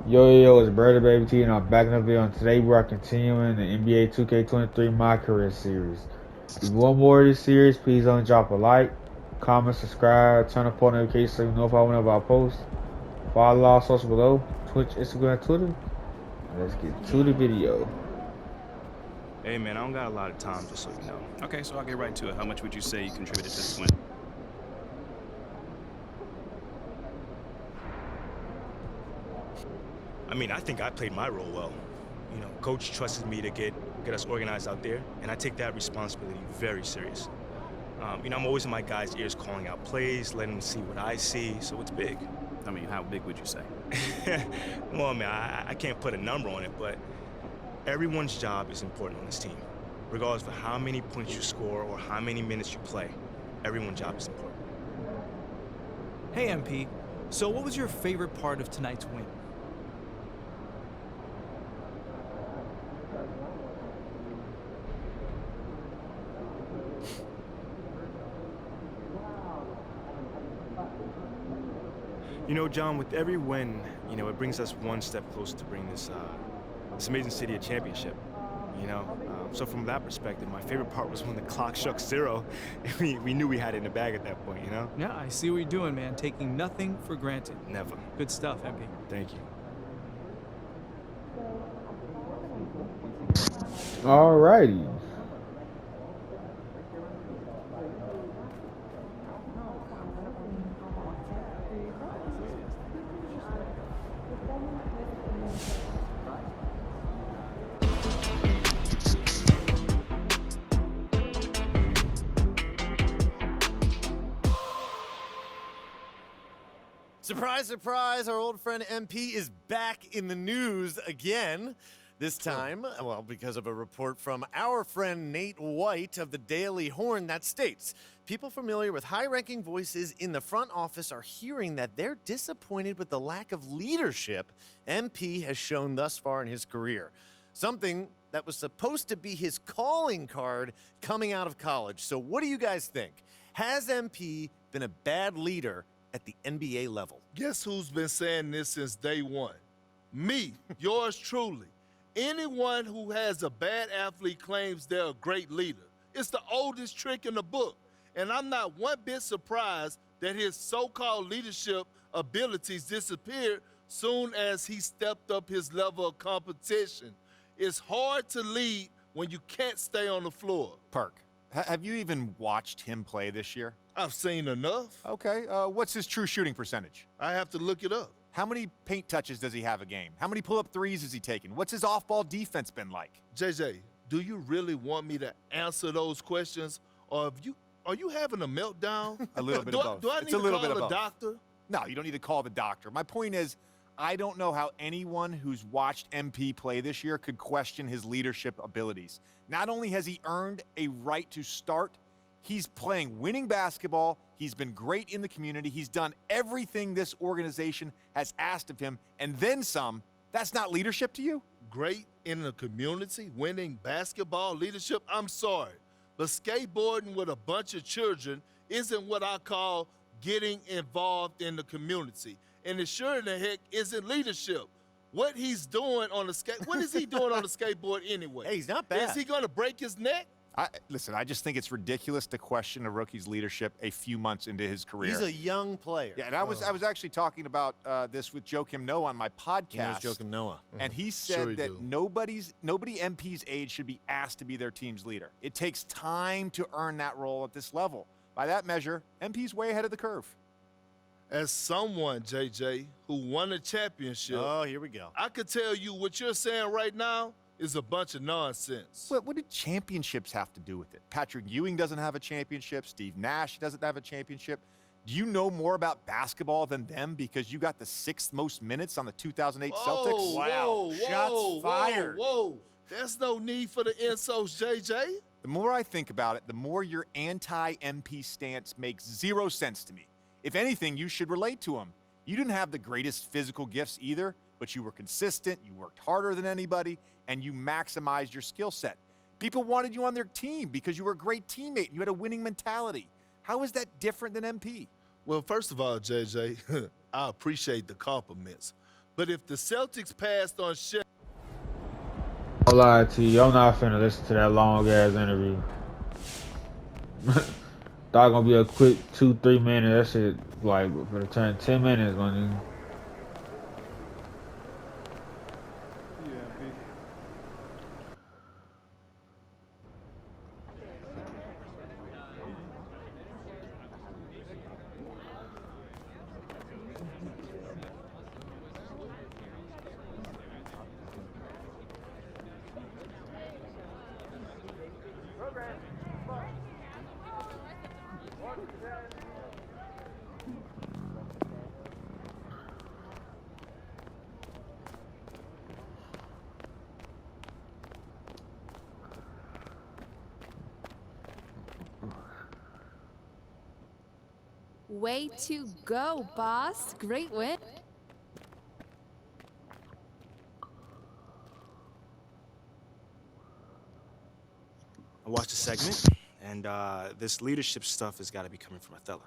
Yo, it's Brother Baby T, and I'm back in the video. And today we are continuing the NBA 2K23 My Career series. If you want more of this series, please don't drop a like, comment, subscribe, turn on post notifications so you know if I whenever I post. Follow all socials below: Twitch, Instagram, Twitter. Let's get to the video. Hey man, I don't got a lot of time, just so you know. Okay, so I'll get right to it. How much would you say you contributed to this win? I mean, I think I played my role well. You know, coach trusted me to get us organized out there, and I take that responsibility very serious. I'm always in my guys' ears calling out plays, letting them see what I see, so it's big. I mean, how big would you say? Well, man, I can't put a number on it, but everyone's job is important on this team. Regardless of how many points you score or how many minutes you play, everyone's job is important. Hey, MP. So what was your favorite part of tonight's win? You know, John, with every win, it brings us one step closer to bring this amazing city a championship. So from that perspective, my favorite part was when the clock struck 0. We knew we had it in the bag at that point, Yeah, I see what you're doing, man. Taking nothing for granted. Never. Good stuff, MP. Thank you. Alrighty. Surprise, surprise, our old friend MP is back in the news again. This time, well, because of a report from our friend Nate White of the Daily Horn that states, people familiar with high-ranking voices in the front office are hearing that they're disappointed with the lack of leadership MP has shown thus far in his career. Something that was supposed to be his calling card coming out of college. So what do you guys think? Has MP been a bad leader at the NBA level? Guess who's been saying this since day one? Me, yours truly. Anyone who has a bad athlete claims they're a great leader. It's the oldest trick in the book. And I'm not one bit surprised that his so-called leadership abilities disappeared soon as he stepped up his level of competition. It's hard to lead when you can't stay on the floor. Perk, have you even watched him play this year? I've seen enough. Okay, what's his true shooting percentage? I have to look it up. How many paint touches does he have a game? How many pull-up threes has he taken? What's his off-ball defense been like? JJ, do you really want me to answer those questions? Or are you having a meltdown? A little bit of both. Do I need to call a doctor? No, you don't need to call the doctor. My point is, I don't know how anyone who's watched MP play this year could question his leadership abilities. Not only has he earned a right to start, he's playing winning basketball. He's been great in the community. He's done everything this organization has asked of him, and then some. That's not leadership to you? Great in the community, winning basketball leadership? I'm sorry, but skateboarding with a bunch of children isn't what I call getting involved in the community. And it sure in the heck isn't leadership. What he's doing on the what is he doing on the skateboard anyway? Hey, he's not bad. Is he going to break his neck? Listen, I just think it's ridiculous to question a rookie's leadership a few months into his career. He's a young player. Yeah, and I was actually talking about this with Joakim Noah on my podcast. Joakim Noah. And he said that nobody MP's age should be asked to be their team's leader. It takes time to earn that role at this level. By that measure, MP's way ahead of the curve. As someone, JJ, who won a championship, oh, here we go. I could tell you what you're saying right now is a bunch of nonsense. What do championships have to do with it? Patrick Ewing doesn't have a championship. Steve Nash doesn't have a championship. Do you know more about basketball than them because you got the 6th most minutes on the 2008 Celtics? Wow. Shots fired. Whoa. There's no need for the insults, JJ. The more I think about it, the more your anti-MP stance makes zero sense to me. If anything, you should relate to him. You didn't have the greatest physical gifts either, but you were consistent, you worked harder than anybody, and you maximized your skill set. People wanted you on their team because you were a great teammate and you had a winning mentality. How is that different than MP? Well, first of all, JJ, I appreciate the compliments. But if the Celtics passed on Shaq, I'll lie to you, I'm not finna listen to that long ass interview. Thought gonna be a quick 2-3 minutes. That shit like for the turn 10 minutes, my nigga. Way to go, boss. Great win. I watched the segment, and this leadership stuff has got to be coming from Othello,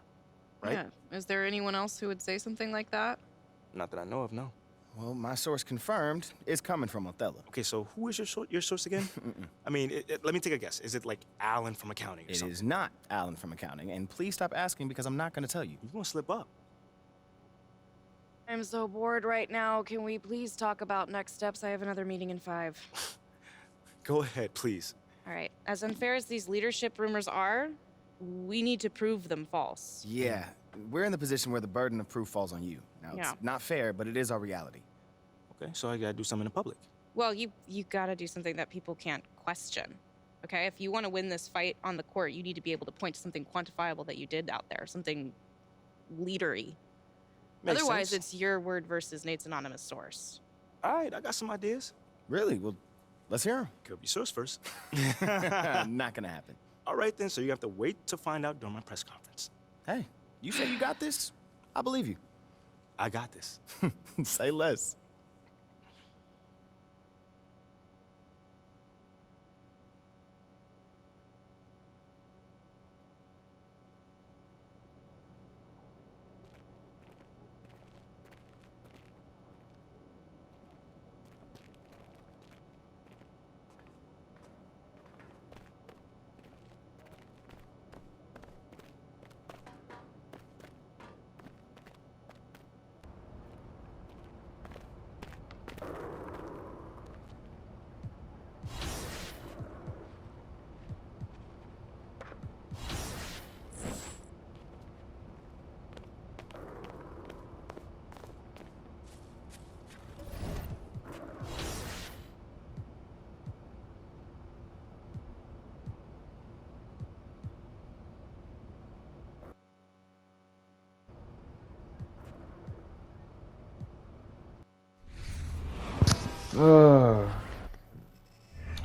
right? Yeah. Is there anyone else who would say something like that? Not that I know of, no. Well, my source confirmed it's coming from Othello. Okay, so who is your source again? I mean, let me take a guess. Is it like Alan from accounting or It something? is not Alan from accounting, and please stop asking because I'm not going to tell you. You're gonna slip up. I'm so bored right now. Can we please talk about next steps? I have another meeting in 5. Go ahead, please. All right. As unfair as these leadership rumors are, we need to prove them false. Yeah, we're in the position where the burden of proof falls on you. Now, Yeah. it's not fair, but it is our reality. Okay, so I gotta do something in public. Well, you gotta do something that people can't question. Okay? If you want to win this fight on the court, you need to be able to point to something quantifiable that you did out there, something leadery. Makes Otherwise, sense. it's your word versus Nate's anonymous source. All right, I got some ideas. Really? Well, let's hear them. Could be source first. Not going to happen. All right, then, so you have to wait to find out during my press conference. Hey, you say you got this? I believe you. I got this. Say less.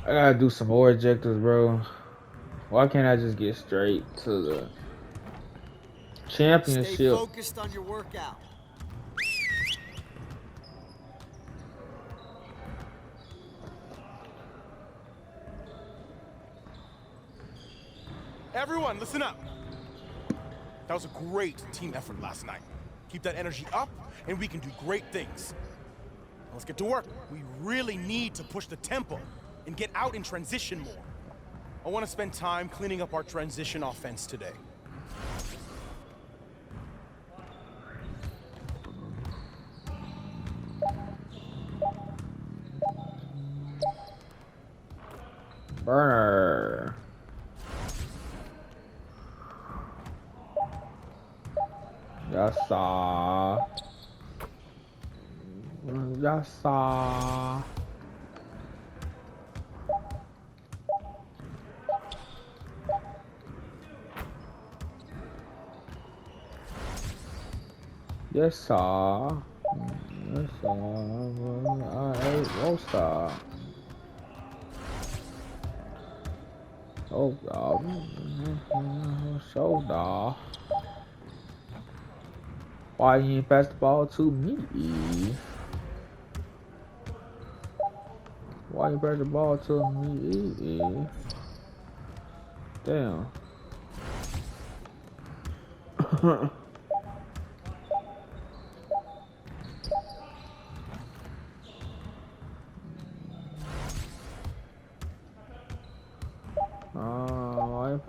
I gotta do some more objectives, bro. Why can't I just get straight to the championship? Stay focused on your workout. Everyone, listen up. That was a great team effort last night. Keep that energy up, and we can do great things. Now let's get to work. We really need to push the tempo and get out in transition more. I want to spend time cleaning up our transition offense today. Burner. Yassa. Yassa. Yes, sir. Yes, sir. I roaster. Oh, God. Shoulder. Why you ain't pass the ball to me? Why you pass the ball to me? Damn.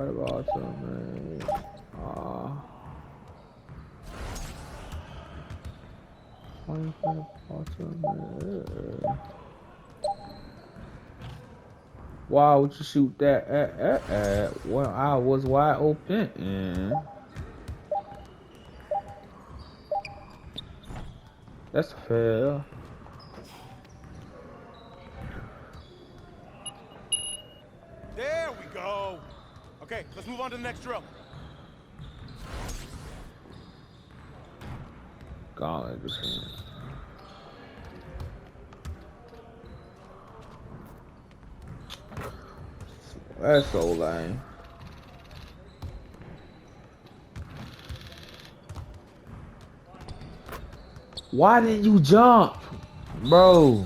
What about man? Why would you shoot that at when I was wide open? That's fair. There we go. Okay, let's move on to the next drill. Gauntlet defense. That's so lame. Why didn't you jump, bro?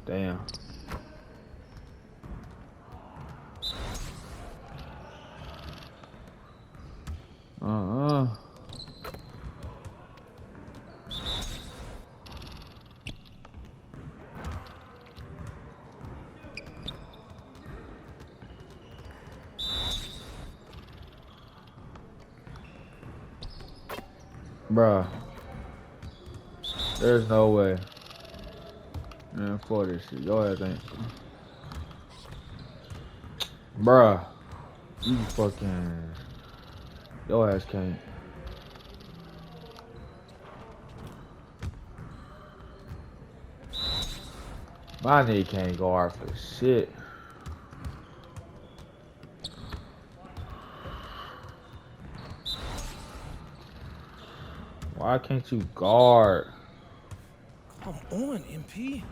Damn. Bruh. There's no way. Man, for this shit. Go ahead, think. Bruh. You fucking. Your ass can't. My nigga can't guard for shit. Why can't you guard? Come on, MP.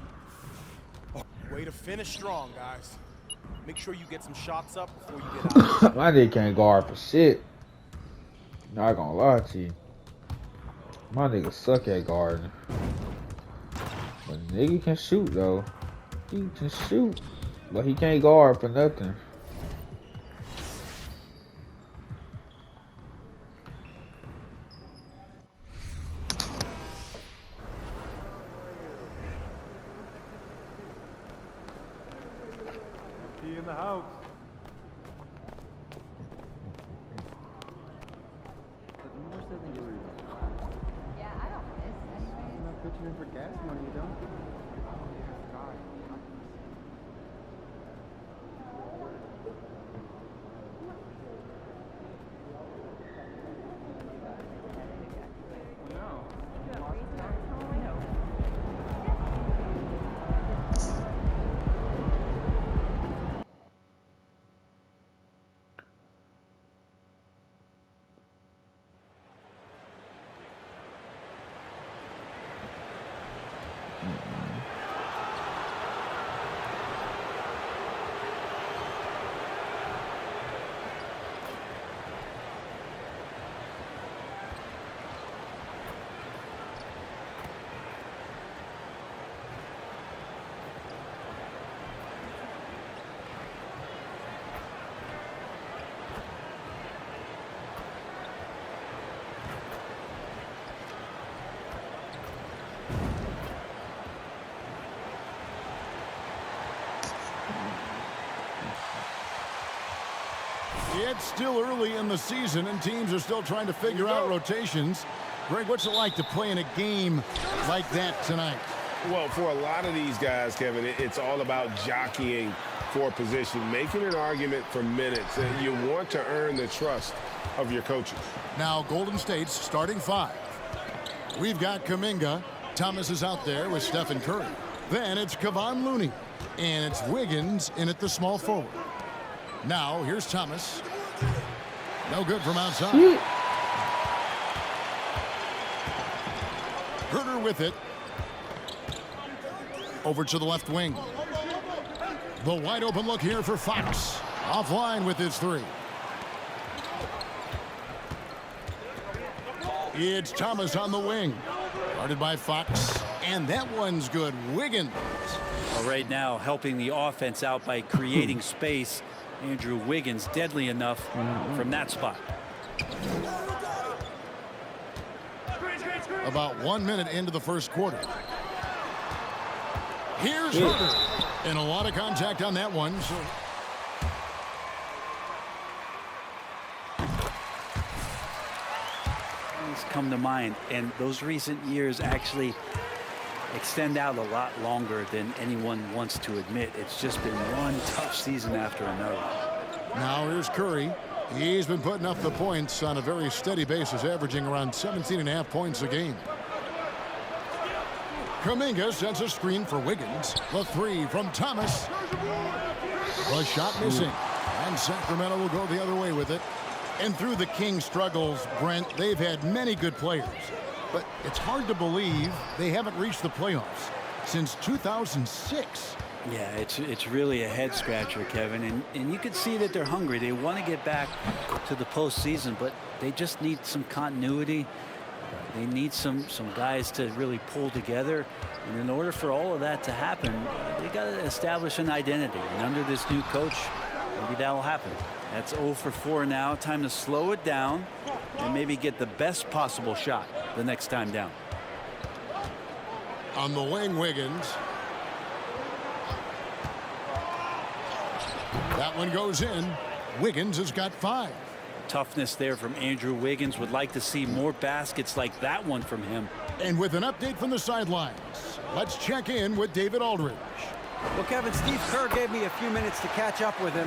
Way to finish strong, guys. Make sure you get some shots up before you get out. My nigga can't guard for shit. Not gonna lie to you. My nigga suck at guarding. But nigga can shoot though. He can shoot. But he can't guard for nothing. In the house. Yeah, I don't miss anyway. I'm not pitching in for gas money, you don't? It's still early in the season, and teams are still trying to figure out rotations. Greg, what's it like to play in a game like that tonight? Well, for a lot of these guys, Kevin, it's all about jockeying for position, making an argument for minutes. And you want to earn the trust of your coaches. Now, Golden State's starting five. We've got Kuminga. Thomas is out there with Stephen Curry. Then it's Kevon Looney. And it's Wiggins in at the small forward. Now, here's Thomas. No good from outside. Herter with it. Over to the left wing. The wide open look here for Fox. Offline with his three. It's Thomas on the wing. Guarded by Fox. And that one's good. Wiggins. Well, right now, helping the offense out by creating space. Andrew Wiggins deadly enough from that spot. About 1 minute into the first quarter. Here's Herder. And a lot of contact on that one. So come to mind, and those recent years actually extend out a lot longer than anyone wants to admit. It's just been one tough season after another. Now here's Curry. He's been putting up the points on a very steady basis, averaging around 17.5 points a game. Kuminga sets a screen for Wiggins. The three from Thomas. The shot missing. And Sacramento will go the other way with it. And through the Kings' struggles, Brent, they've had many good players. But it's hard to believe they haven't reached the playoffs since 2006. Yeah, it's really a head scratcher, Kevin. And you can see that they're hungry. They want to get back to the postseason, but they just need some continuity. They need some guys to really pull together. And in order for all of that to happen, they got to establish an identity. And under this new coach, maybe that'll happen. That's 0 for 4 now. Time to slow it down and maybe get the best possible shot the next time down. On the wing, Wiggins. That one goes in. Wiggins has got 5. Toughness there from Andrew Wiggins. Would like to see more baskets like that one from him. And with an update from the sidelines, let's check in with David Aldridge. Well, Kevin, Steve Kerr gave me a few minutes to catch up with him.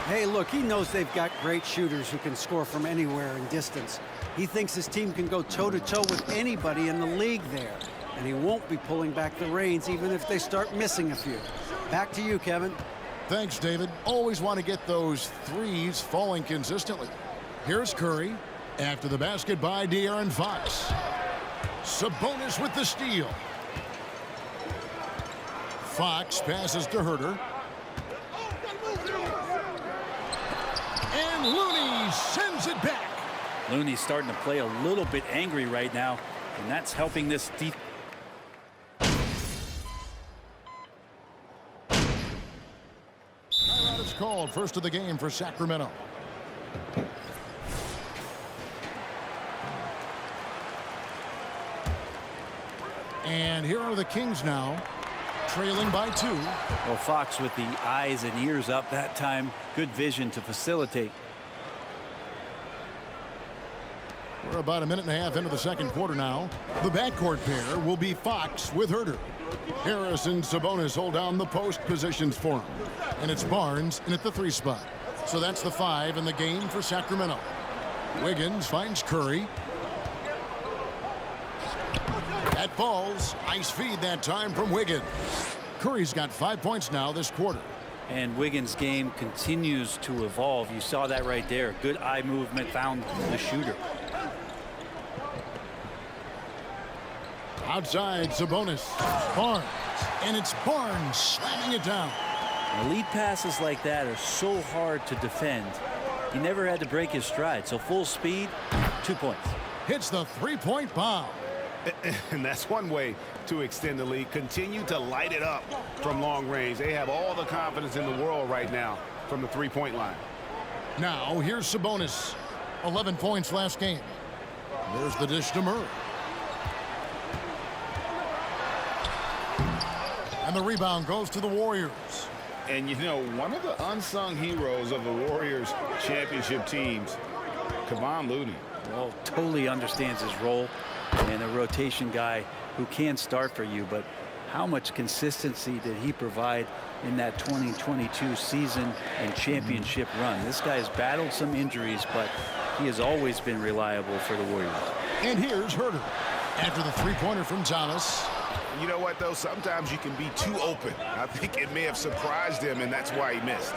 Hey, look, he knows they've got great shooters who can score from anywhere in distance. He thinks his team can go toe-to-toe with anybody in the league there. And he won't be pulling back the reins even if they start missing a few. Back to you, Kevin. Thanks, David. Always want to get those threes falling consistently. Here's Curry. After the basket by De'Aaron Fox. Sabonis with the steal. Fox passes to Herder. And Looney sends it back. Looney's starting to play a little bit angry right now, and that's helping this defense. Timeout is called. First of the game for Sacramento. And here are the Kings now, trailing by 2. Well, Fox with the eyes and ears up that time. Good vision to facilitate. We're about a minute and a half into the second quarter now. The backcourt pair will be Fox with Herder. Harris and Sabonis hold down the post positions for him. And it's Barnes in at the 3 spot. So that's the 5 in the game for Sacramento. Wiggins finds Curry. That falls. Nice feed that time from Wiggins. Curry's got 5 points now this quarter. And Wiggins' game continues to evolve. You saw that right there. Good eye movement, found the shooter. Outside, Sabonis. Barnes. And it's Barnes slamming it down. Lead passes like that are so hard to defend. He never had to break his stride. So full speed, 2 points. Hits the 3-point bomb. And that's one way to extend the lead. Continue to light it up from long range. They have all the confidence in the world right now from the 3-point line. Now here's Sabonis. 11 points last game. There's the dish to Murray. And the rebound goes to the Warriors. And you know, one of the unsung heroes of the Warriors championship teams, Kevon Looney. Well, totally understands his role. And a rotation guy who can start for you, but how much consistency did he provide in that 2022 season and championship run? This guy's battled some injuries, but he has always been reliable for the Warriors. And here's Herder. After the 3-pointer from Thomas. You know what, though? Sometimes you can be too open. I think it may have surprised him, and that's why he missed.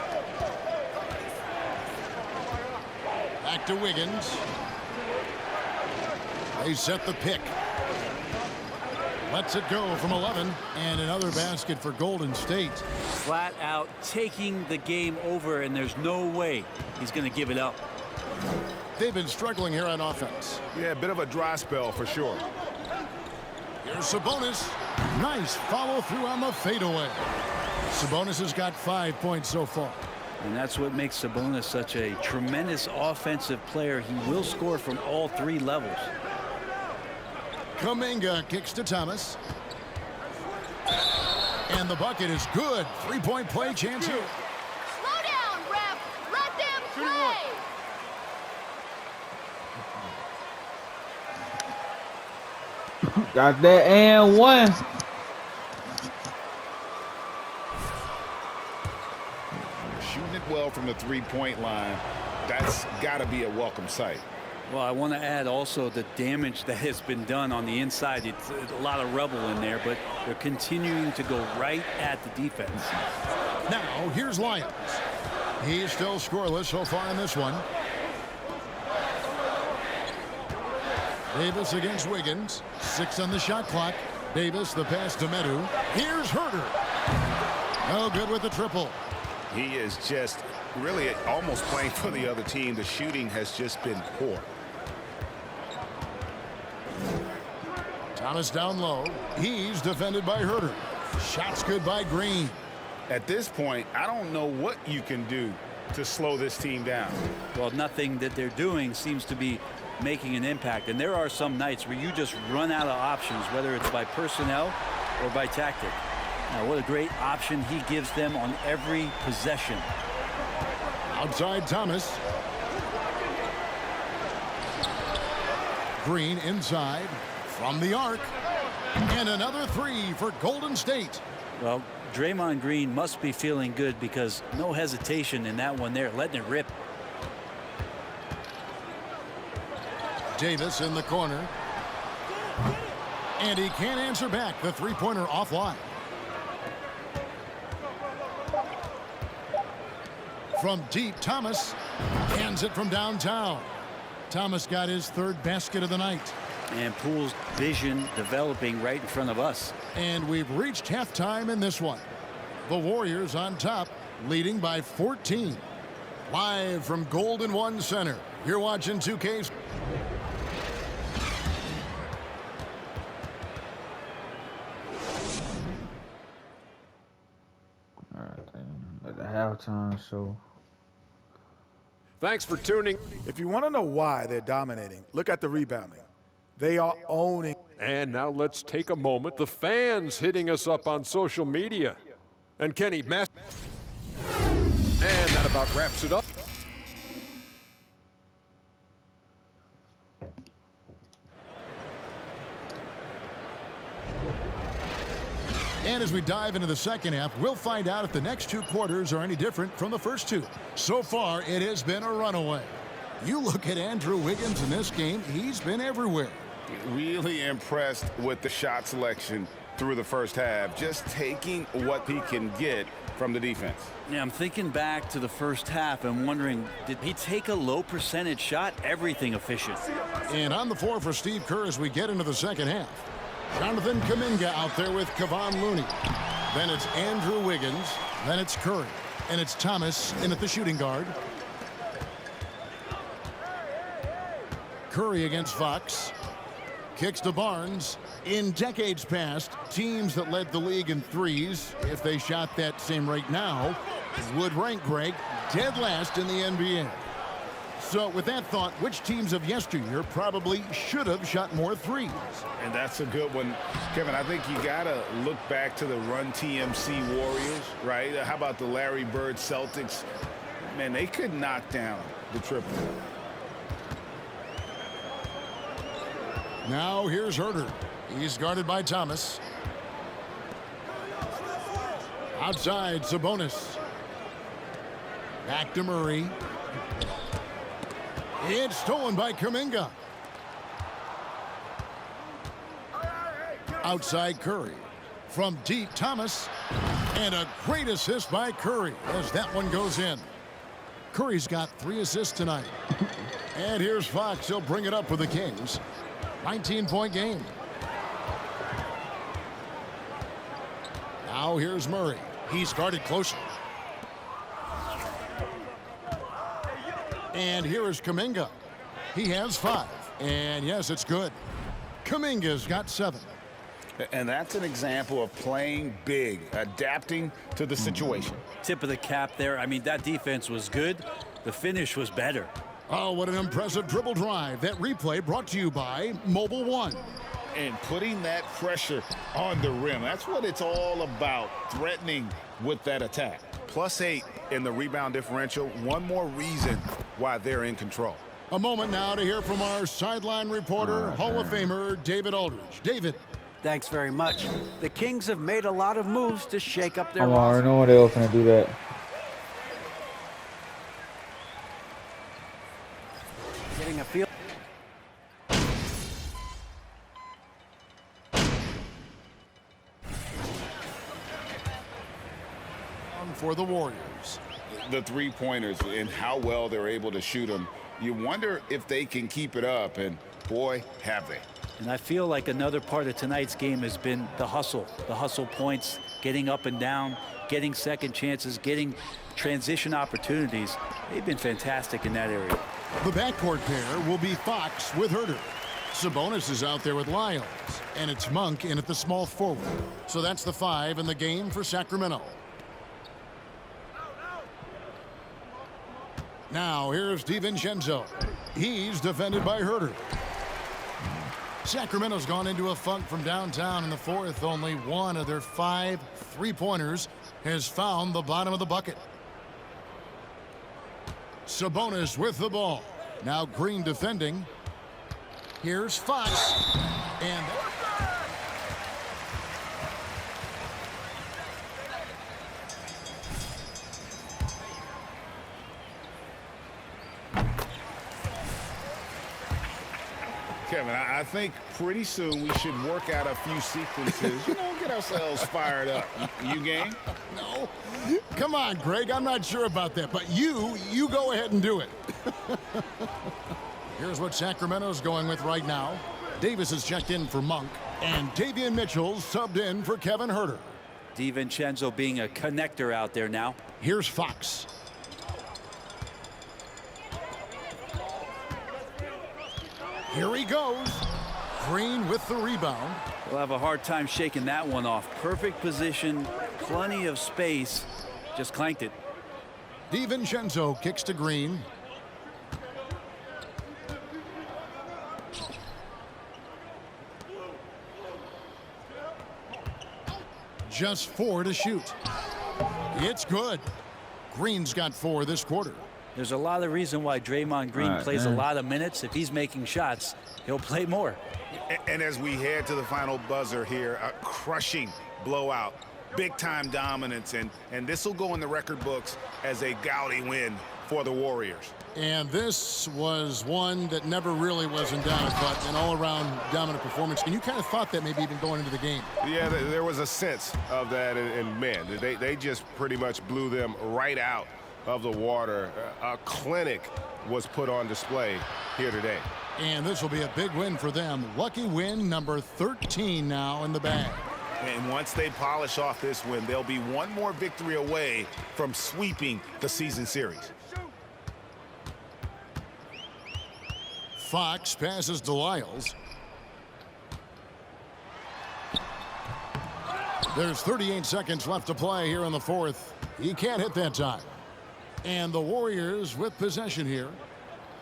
Back to Wiggins. They set the pick. Lets it go from 11. And another basket for Golden State. Flat out taking the game over, and there's no way he's going to give it up. They've been struggling here on offense. Yeah, a bit of a dry spell for sure. Here's Sabonis. Nice follow through on the fadeaway. Sabonis has got 5 points so far. And that's what makes Sabonis such a tremendous offensive player. He will score from all 3 levels. Kuminga kicks to Thomas. And the bucket is good. Three-point play chance here. Slow down, ref. Let them play. Got that and one. Shooting it well from the three-point line. That's got to be a welcome sight. Well, I want to add also the damage that has been done on the inside. It's a lot of rubble in there, but they're continuing to go right at the defense. Now, here's Lyons. He's still scoreless so far in this one. Davis against Wiggins. 6 on the shot clock. Davis, the pass to Medu. Here's Herter. No good with the triple. He is just really almost playing for the other team. The shooting has just been poor. Thomas down low. He's defended by Herter. Shots good by Green. At this point, I don't know what you can do to slow this team down. Well, nothing that they're doing seems to be making an impact. And there are some nights where you just run out of options, whether it's by personnel or by tactic. Now, what a great option he gives them on every possession. Outside Thomas. Green inside from the arc. And another three for Golden State. Well, Draymond Green must be feeling good because no hesitation in that one there, letting it rip. Davis in the corner. And he can't answer back. The three-pointer offline. From deep, Thomas hands it from downtown. Thomas got his third basket of the night. And Poole's vision developing right in front of us. And we've reached halftime in this one. The Warriors on top, leading by 14. Live from Golden One Center, you're watching 2K's. All right, at the halftime show. Thanks for tuning. If you want to know why they're dominating, look at the rebounding. They are owning. And now let's take a moment. The fans hitting us up on social media. And Kenny, and that about wraps it up. And as we dive into the second half, we'll find out if the next two quarters are any different from the first two. So far, it has been a runaway. You look at Andrew Wiggins in this game, he's been everywhere. Really impressed with the shot selection through the first half, just taking what he can get from the defense. Yeah, I'm thinking back to the first half and wondering, did he take a low percentage shot? Everything efficient. And on the floor for Steve Kerr as we get into the second half. Jonathan Kuminga out there with Kevon Looney. Then it's Andrew Wiggins. Then it's Curry. And it's Thomas in at the shooting guard. Curry against Fox. Kicks to Barnes. In decades past, teams that led the league in threes, if they shot that same rate now, would rank, Greg, dead last in the NBA. So with that thought, which teams of yesteryear probably should have shot more threes? And that's a good one. Kevin, I think you got to look back to the Run TMC Warriors, right? How about the Larry Bird Celtics? Man, they could knock down the triple. Now here's Herter. He's guarded by Thomas. Outside, Sabonis. Back to Murray. It's stolen by Kuminga. Outside Curry. From deep, Thomas. And a great assist by Curry as that one goes in. Curry's got 3 assists tonight. And here's Fox. He'll bring it up for the Kings. 19-point game. Now here's Murray. He's guarded closely. And here is Kuminga. He has 5. And yes, it's good. Kuminga's got 7. And that's an example of playing big, adapting to the situation. Tip of the cap there. I mean, that defense was good. The finish was better. Oh, what an impressive dribble drive. That replay brought to you by Mobile One. and putting that pressure on the rim. That's what it's all about, threatening with that attack. +8 in the rebound differential. One more reason why they're in control. A moment now to hear from our sideline reporter, Hall of Famer David Aldridge. David. Thanks very much. The Kings have made a lot of moves to shake up their I roster. already know they were going to do that. Getting a feel. For the Warriors. The three-pointers and how well they're able to shoot them. You wonder if they can keep it up, and boy, have they. And I feel like another part of tonight's game has been the hustle points, getting up and down, getting second chances, getting transition opportunities. They've been fantastic in that area. The backcourt pair will be Fox with Herter. Sabonis is out there with Lyles, and it's Monk in at the small forward. So that's the 5 in the game for Sacramento. Now here's DiVincenzo. He's defended by Herter. Sacramento's gone into a funk from downtown in the fourth. Only one of their 5 three-pointers has found the bottom of the bucket. Sabonis with the ball. Now Green defending. Here's Fox. And Kevin, I think pretty soon we should work out a few sequences, get ourselves fired up. You game? No. Come on, Greg. I'm not sure about that, but you go ahead and do it. Here's what Sacramento's going with right now. Davis has checked in for Monk, and Davion Mitchell's subbed in for Kevin Herter. DiVincenzo being a connector out there now. Here's Fox. Here he goes. Green with the rebound. We'll have a hard time shaking that one off. Perfect position, plenty of space. Just clanked it. DiVincenzo kicks to Green. Just 4 to shoot. It's good. Green's got 4 this quarter. There's a lot of reason why Draymond Green plays a lot of minutes. If he's making shots, he'll play more. And as we head to the final buzzer here, a crushing blowout, big-time dominance, and this will go in the record books as a gaudy win for the Warriors. And this was one that never really was in doubt, but an all-around dominant performance. And you kind of thought that maybe even going into the game. Yeah, there was a sense of that, and man, they just pretty much blew them right out of the water. A clinic was put on display here today. And this will be a big win for them. Lucky win number 13 now in the bag. And once they polish off this win, they'll be one more victory away from sweeping the season series. Fox passes to Lyles. There's 38 seconds left to play here in the fourth. He can't hit that time. And the Warriors with possession here.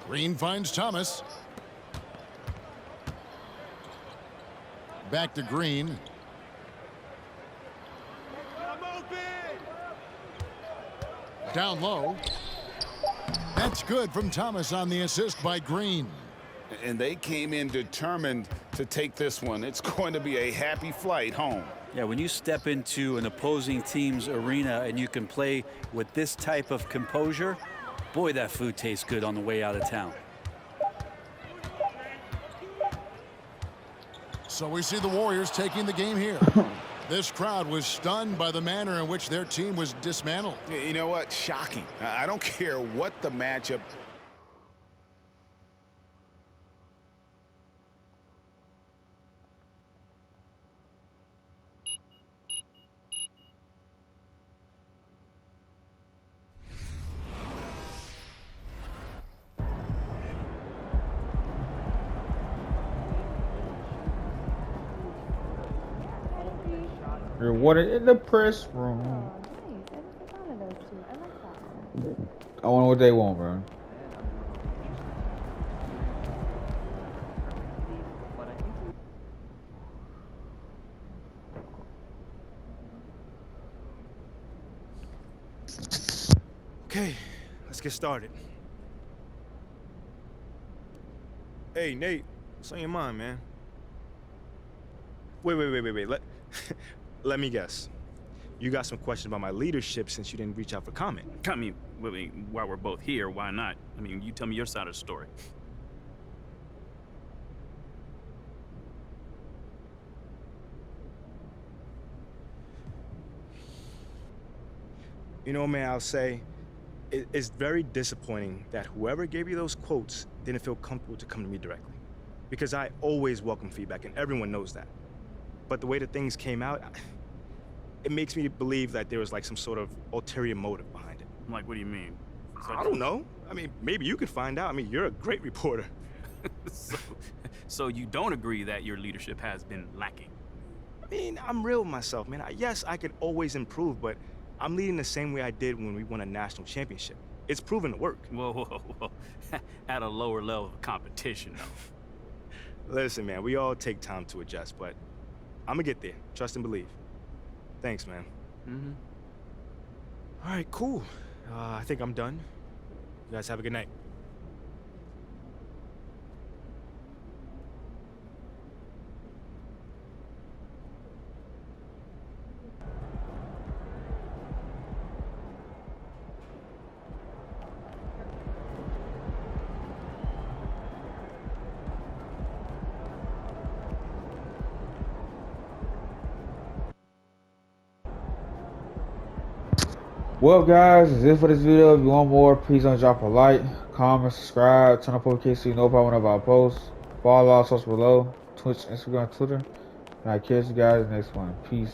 Green finds Thomas. Back to Green. Down low. That's good from Thomas on the assist by Green. And they came in determined to take this one. It's going to be a happy flight home. Yeah, when you step into an opposing team's arena and you can play with this type of composure, boy, that food tastes good on the way out of town. So we see the Warriors taking the game here. This crowd was stunned by the manner in which their team was dismantled. You know what? Shocking. I don't care what the matchup. Rewarded in the press room. I wonder what they want, bro. Okay, let's get started. Hey, Nate, what's on your mind, man? Wait. Let me guess. You got some questions about my leadership since you didn't reach out for comment. I mean, while we're both here, why not? I mean, you tell me your side of the story. You know, man, I'll say it's very disappointing that whoever gave you those quotes didn't feel comfortable to come to me directly. Because I always welcome feedback, and everyone knows that. But the way that things came out, it makes me believe that there was like some sort of ulterior motive behind it. Like, what do you mean? I don't know. I mean, maybe you could find out. I mean, you're a great reporter. So you don't agree that your leadership has been lacking? I mean, I'm real with myself, man. Yes, I could always improve, but I'm leading the same way I did when we won a national championship. It's proven to work. Whoa. At a lower level of competition, though. Listen, man, we all take time to adjust, but I'm gonna get there. Trust and believe. Thanks, man. Mm-hmm. All right, cool. I think I'm done. You guys have a good night. Well, guys, that's it for this video. If you want more, please don't drop a like, comment, subscribe, turn on notifications so you know whenever I post. Follow our socials below: Twitch, Instagram, Twitter. And I catch you guys in the next one. Peace.